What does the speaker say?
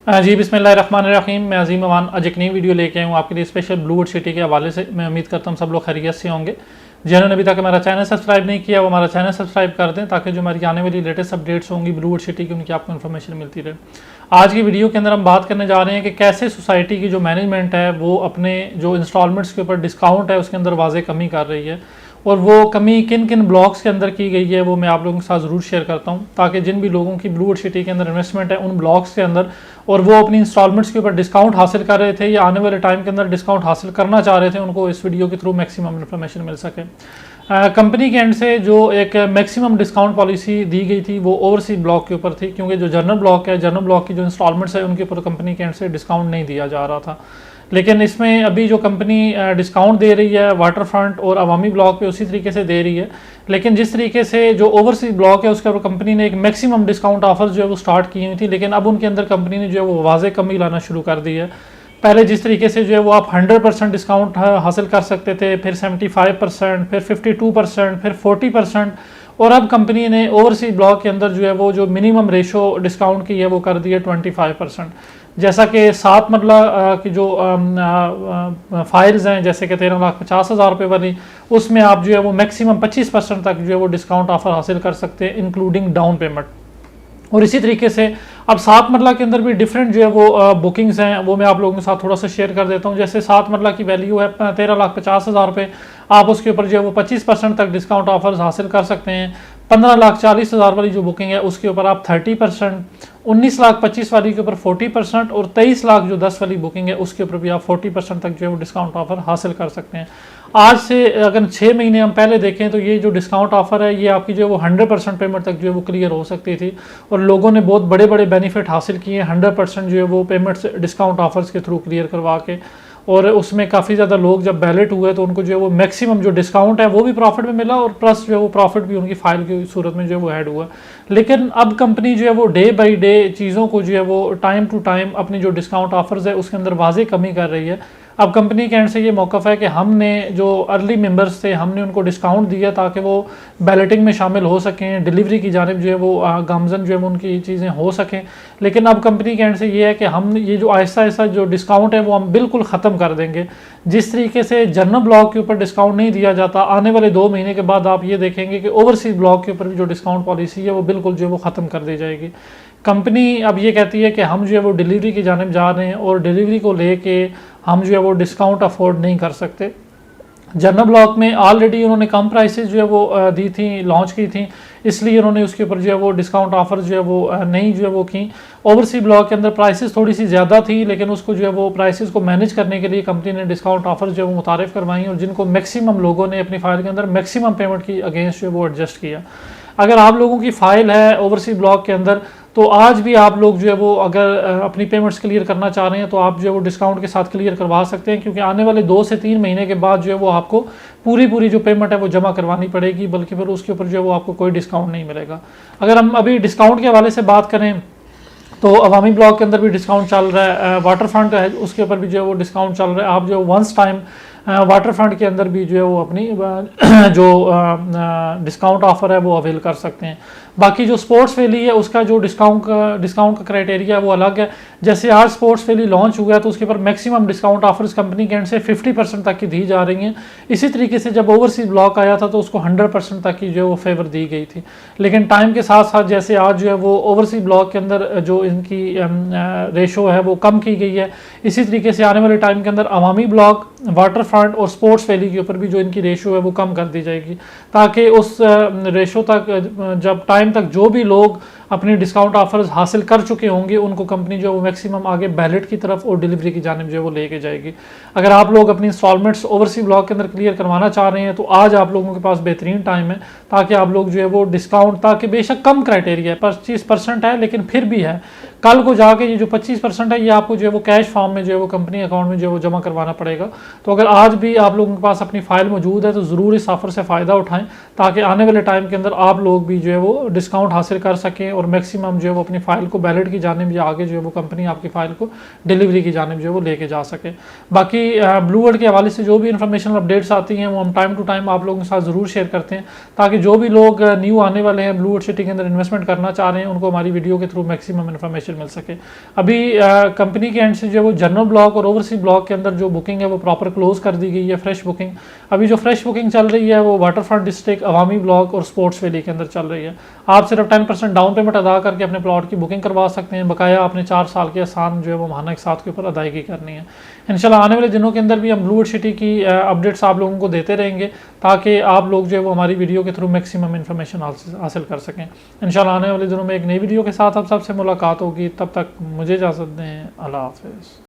जी बिस्मिल्लाहिर्रहमानिर्रहीम। मैं अजीम अमान आज एक नई वीडियो लेके आया हूँ आपके लिए स्पेशल ब्लूवुड सिटी के हवाले से। मैं उम्मीद करता हूँ सब लोग खैरियत से होंगे। जिन्होंने अभी तक हमारा चैनल सब्सक्राइब नहीं किया वो हमारा चैनल सब्सक्राइब कर दें ताकि जो हमारी आने वाली लेटेस्ट अपडेट्स होंगी ब्लूवुड सिटी की उनकी आपको इन्फॉर्मेशन मिलती रहे। आज की वीडियो के अंदर हम बात करने जा रहे हैं कि कैसे सोसाइटी की जो मैनेजमेंट है वो अपने जो इंस्टॉलमेंट्स के ऊपर डिस्काउंट है उसके अंदर वाज़ेह कमी कर रही है और वो कमी किन किन ब्लॉक्स के अंदर की गई है वो मैं आप लोगों के साथ ज़रूर शेयर करता हूँ ताकि जिन भी लोगों की ब्लूवुड सिटी के अंदर इन्वेस्टमेंट है उन ब्लॉक्स के अंदर और वो अपनी इंस्टॉलमेंट्स के ऊपर डिस्काउंट हासिल कर रहे थे या आने वाले टाइम के अंदर डिस्काउंट हासिल करना चाह रहे थे उनको इस वीडियो के थ्रू मैक्सिमम इन्फॉर्मेशन मिल सके। कंपनी के एंड से जो एक मैक्सिमम डिस्काउंट पॉलिसी दी गई थी वो ओवरसीज ब्लॉक के ऊपर थी क्योंकि जो जनरल ब्लॉक है जनरल ब्लॉक की जो इंस्टॉलमेंट्स है उनके ऊपर कंपनी के एंड से डिस्काउंट नहीं दिया जा रहा था। लेकिन इसमें अभी जो कंपनी डिस्काउंट दे रही है वाटर फ्रंट और अवामी ब्लॉक पे उसी तरीके से दे रही है। लेकिन जिस तरीके से जो ओवरसीज ब्लॉक है उसके ऊपर कंपनी ने एक मैक्सिमम डिस्काउंट ऑफर जो है वो स्टार्ट की हुई थी लेकिन अब उनके अंदर कंपनी ने जो है वो वाज़ेह कमी लाना शुरू कर दी है। पहले जिस तरीके से जो है वो आप 100% डिस्काउंट हासिल कर सकते थे, फिर 75%, फिर 52%, फिर 40% और अब कंपनी ने ओवरसीज ब्लॉक के अंदर जो है वो जो मिनिमम रेशो डिस्काउंट की है वो कर दी है 25%। जैसा कि 7 मरला की जो फाइल्स हैं जैसे कि 13,50,000 रुपये वाली उसमें आप जो है वो मैक्सिमम 25% तक जो है वो डिस्काउंट ऑफर हासिल कर सकते हैं इंक्लूडिंग डाउन पेमेंट। और इसी तरीके से अब 7 मरला के अंदर भी डिफरेंट जो है वो बुकिंग्स हैं वो मैं आप लोगों के साथ थोड़ा सा शेयर कर देता हूँ। जैसे 7 मरला की वैल्यू है 13,50,000 रुपये, आप उसके ऊपर जो है वो 25% तक डिस्काउंट ऑफर्स हासिल कर सकते हैं। 15,40,000 वाली जो बुकिंग है उसके ऊपर आप 30%, 19,25,000 वाली के ऊपर 40% और 23 लाख जो 10 वाली बुकिंग है उसके ऊपर भी आप 40% तक जो है वो डिस्काउंट ऑफर हासिल कर सकते हैं। आज से अगर 6 महीने हम पहले देखें तो ये जो डिस्काउंट ऑफर है ये आपकी जो है वो 100% पेमेंट तक जो है वो क्लियर हो सकती थी और लोगों ने बहुत बड़े बड़े बेनिफिट हासिल किए 100% जो है वो पेमेंट्स डिस्काउंट ऑफर्स के थ्रू क्लियर करवा के। और उसमें काफ़ी ज़्यादा लोग जब बैलेट हुए तो उनको जो है वो मैक्सिमम जो डिस्काउंट है वो भी प्रॉफिट में मिला और प्लस जो है वो प्रॉफिट भी उनकी फाइल की सूरत में जो है वो ऐड हुआ। लेकिन अब कंपनी जो है वो डे बाई डे चीज़ों को जो है वो टाइम टू टाइम अपनी जो डिस्काउंट ऑफर्स है उसके अंदर वाज़ेह कमी कर रही है। अब कंपनी के एंड से ये मौक़िफ़ है कि हमने जो अर्ली मेंबर्स थे हमने उनको डिस्काउंट दिया ताकि वो बैलेटिंग में शामिल हो सकें, डिलीवरी की जानिब जो है वो गामजन जो है उनकी चीज़ें हो सकें। लेकिन अब कंपनी के एंड से ये है कि हम ये जो आहिस्ता आहिस्ता जो डिस्काउंट है वो हम बिल्कुल ख़त्म कर देंगे। जिस तरीके से जनरल ब्लॉक के ऊपर डिस्काउंट नहीं दिया जाता आने वाले 2 महीने के बाद आप ये देखेंगे कि ओवरसीज ब्लॉक के ऊपर भी जो डिस्काउंट पॉलिसी है वो बिल्कुल जो है वो ख़त्म कर दी जाएगी। कंपनी अब ये कहती है कि हम जो है वो डिलीवरी की जानिब जा रहे हैं और डिलीवरी को लेके हम जो है वो डिस्काउंट अफोर्ड नहीं कर सकते। जनरल ब्लॉक में ऑलरेडी उन्होंने कम प्राइसेस जो है वो दी थी, लॉन्च की थी, इसलिए उन्होंने उसके ऊपर जो है वो डिस्काउंट ऑफर जो है वो नहीं जो है वो की। ओवरसीज ब्लॉक के अंदर प्राइसेस थोड़ी सी ज़्यादा थी लेकिन उसको जो है वो प्राइसेस को मैनेज करने के लिए कंपनी ने डिस्काउंट ऑफर जो है वो मुतारिफ करवाई और जिनको मैक्सिमम लोगों ने अपनी फाइल के अंदर मैक्सिमम पेमेंट की अगेंस्ट जो है वो एडजस्ट किया। अगर आप लोगों की फ़ाइल है ओवरसीज ब्लॉक के अंदर तो आज भी आप लोग जो है वो अगर अपनी पेमेंट्स क्लियर करना चाह रहे हैं तो आप जो है वो डिस्काउंट के साथ क्लियर करवा सकते हैं क्योंकि आने वाले 2 से 3 महीने के बाद जो है वो आपको पूरी जो पेमेंट है वो जमा करवानी पड़ेगी, बल्कि फिर उसके ऊपर जो है वो आपको कोई डिस्काउंट नहीं मिलेगा। अगर हम अभी डिस्काउंट के हवाले से बात करें तो अवामी ब्लॉक के अंदर भी डिस्काउंट चल रहा है, वाटर फ्रंट है उसके ऊपर भी जो है वो डिस्काउंट चल रहा है। आप जो वंस टाइम वाटर फ्रंट के अंदर भी जो है वो अपनी जो डिस्काउंट ऑफर है वो अवेल कर सकते हैं। बाकी जो स्पोर्ट्स वैली है उसका जो डिस्काउंट का क्राइटेरिया है वो अलग है। जैसे आज स्पोर्ट्स वैली लॉन्च हुआ है तो उसके ऊपर मैक्सिमम डिस्काउंट ऑफर्स कंपनी के एंड से 50% तक की दी जा रही हैं। इसी तरीके से जब ओवरसीज ब्लॉक आया था तो उसको 100% तक की जो है वो फेवर दी गई थी। लेकिन टाइम के साथ साथ जैसे आज जो है वो ओवरसीज ब्लॉक के अंदर जो इनकी रेशो है वो कम की गई है, इसी तरीके से आने वाले टाइम के अंदर अवामी ब्लॉक, वाटर फ्रंट और स्पोर्ट्स वैली के ऊपर भी जो इनकी रेशो है वो कम कर दी जाएगी ताकि उस रेशो तक जब टाइम तक जो भी लोग अपने डिस्काउंट ऑफर्स हासिल कर चुके होंगे उनको कंपनी जो है वो मैक्सिमम आगे बैलेट की तरफ और डिलीवरी की जानिब जो है वो लेके जाएगी। अगर आप लोग अपनी इंस्टॉलमेंट्स ओवरसीज ब्लॉक के अंदर क्लियर करवाना चाह रहे हैं तो आज आप लोगों के पास बेहतरीन टाइम है ताकि आप लोग जो है वो डिस्काउंट, ताकि बेशक कम क्राइटेरिया है 25% है लेकिन फिर भी है, कल को जाके ये जो 25% है ये आपको जो है वो कैश फॉर्म में जो है वो कंपनी अकाउंट में जो है वो जमा करवाना पड़ेगा। तो अगर आज भी आप लोगों के पास अपनी फाइल मौजूद है तो ज़रूर इस ऑफर से फ़ायदा उठाएं ताकि आने वाले टाइम के अंदर आप लोग भी जो है वो डिस्काउंट हासिल कर सकें और मैक्सिमम जो है वो अपनी फ़ाइल को बैलेट की जानिब या आगे जो है वो कंपनी आपकी फ़ाइल को डिलीवरी की जानिब जो है वो लेके जा सके। बाकी ब्लू वर्ल्ड के हवाले से जो भी इन्फॉर्मेशन अपडेट्स आती हैं वो हम टाइम टू टाइम आप लोगों के साथ ज़रूर शेयर करते हैं, ताकि जो भी लोग न्यू आने वाले हैं ब्लू वर्ल्ड सिटी के अंदर इन्वेस्टमेंट करना चाह रहे हैं उनको हमारी वीडियो के थ्रू मैक्सिमम इन्फॉर्मेशन मिल सके। अभी कंपनी के एंड से जो है वो जनरल ब्लॉक और ओवरसीज ब्लॉक के अंदर जो बुकिंग है वो प्रॉपर क्लोज कर दी गई है। फ्रेश बुकिंग अभी जो फ्रेश बुकिंग चल रही है वो वाटर फ्रंट डिस्ट्रिक्ट, अवामी ब्लॉक और स्पोर्ट्स वैली के अंदर चल रही है। आप सिर्फ 10% डाउन पेमेंट अदा करके अपने प्लॉट की बुकिंग करवा सकते हैं। बकाया आपने 4 साल के आसान जो है वो माहाना एक साथ के ऊपर अदायगी करनी है। इंशाल्लाह आने वाले दिनों के अंदर भी हम ब्लू वर्ल्ड सिटी की अपडेट्स आप लोगों को देते रहेंगे, ताकि आप लोग जो है वो हमारी वीडियो के थ्रू मैक्सिमम इन्फॉर्मेशन हासिल कर सकें। इंशाल्लाह आने वाले दिनों में एक नई वीडियो के साथ आप सबसे मुलाकात होगी। तब तक मुझे इजाज़त दें। अल्लाह हाफ़िज़।